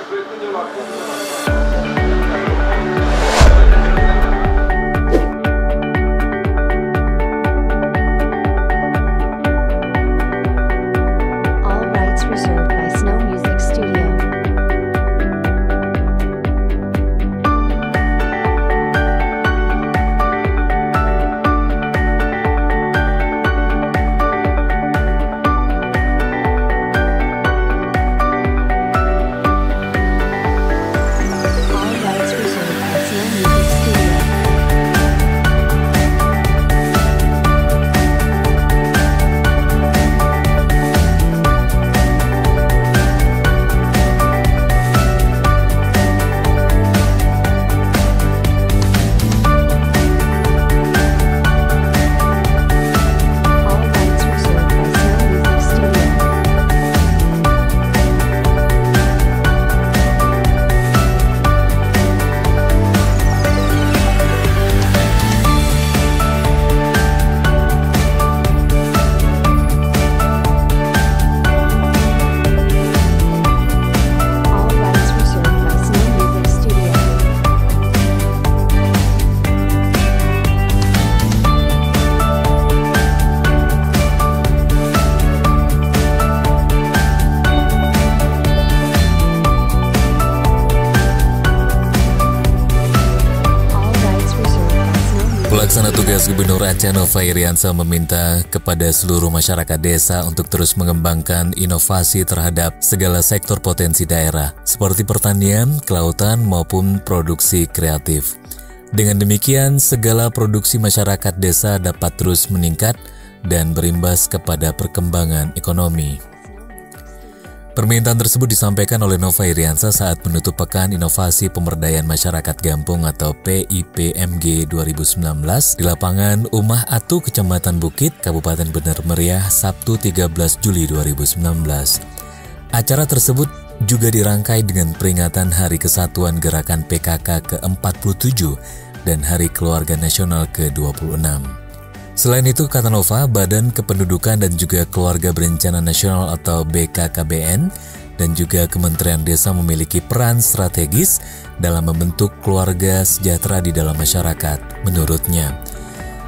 All rights reserved by Snow Music Studio. All rights reserved by Snow Music Studio. All rights reserved by Snow Music Studio. All rights reserved by Snow Music Studio. All rights reserved by Snow Music. Pelaksana tugas Gubernur Aceh Nova Iriansa meminta kepada seluruh masyarakat desa untuk terus mengembangkan inovasi terhadap segala sektor potensi daerah, seperti pertanian, kelautan, maupun produksi kreatif. Dengan demikian, segala produksi masyarakat desa dapat terus meningkat dan berimbas kepada perkembangan ekonomi. Permintaan tersebut disampaikan oleh Nova Iriansa saat menutup Pekan Inovasi Pemberdayaan Masyarakat Gampung atau PIPMG 2019 di lapangan Umah Atu, Kecamatan Bukit, Kabupaten Bener Meriah, Sabtu 13 Juli 2019. Acara tersebut juga dirangkai dengan peringatan Hari Kesatuan Gerakan PKK ke-47 dan Hari Keluarga Nasional ke-26. Selain itu, kata Nova, Badan Kependudukan dan juga Keluarga Berencana Nasional atau BKKBN dan juga Kementerian Desa memiliki peran strategis dalam membentuk keluarga sejahtera di dalam masyarakat. Menurutnya,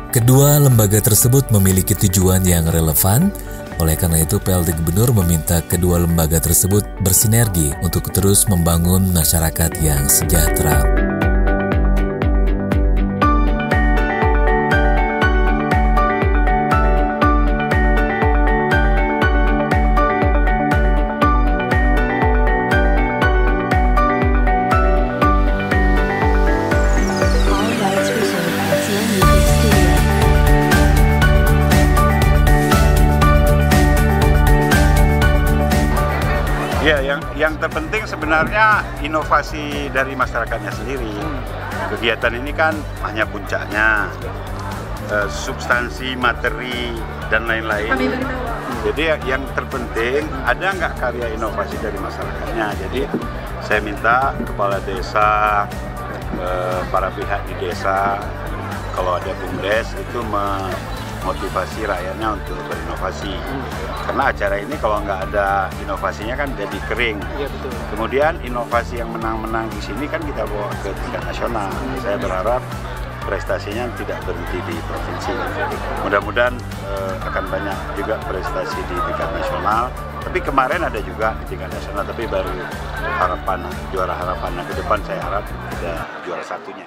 kedua lembaga tersebut memiliki tujuan yang relevan. Oleh karena itu, PLT Gubernur meminta kedua lembaga tersebut bersinergi untuk terus membangun masyarakat yang sejahtera. All rights reserved by Snow Music Studio. Ya, yang terpenting sebenarnya inovasi dari masyarakatnya sendiri. Kegiatan ini kan hanya puncaknya, substansi, materi, dan lain-lain. Jadi yang terpenting ada nggak karya inovasi dari masyarakatnya. Jadi saya minta kepala desa, para pihak di desa, kalau ada bumdes itu memotivasi rakyatnya untuk berinovasi. Karena acara ini kalau nggak ada inovasinya kan jadi kering. Iya, betul. Kemudian inovasi yang menang-menang di sini kan kita bawa ke tingkat nasional. Saya berharap prestasinya tidak berhenti di provinsi. Mudah-mudahan akan banyak juga prestasi di tingkat nasional. Tapi kemarin ada juga di tingkat nasional, tapi baru harapan, juara harapan. Nah, ke depan saya harap ada juara satunya.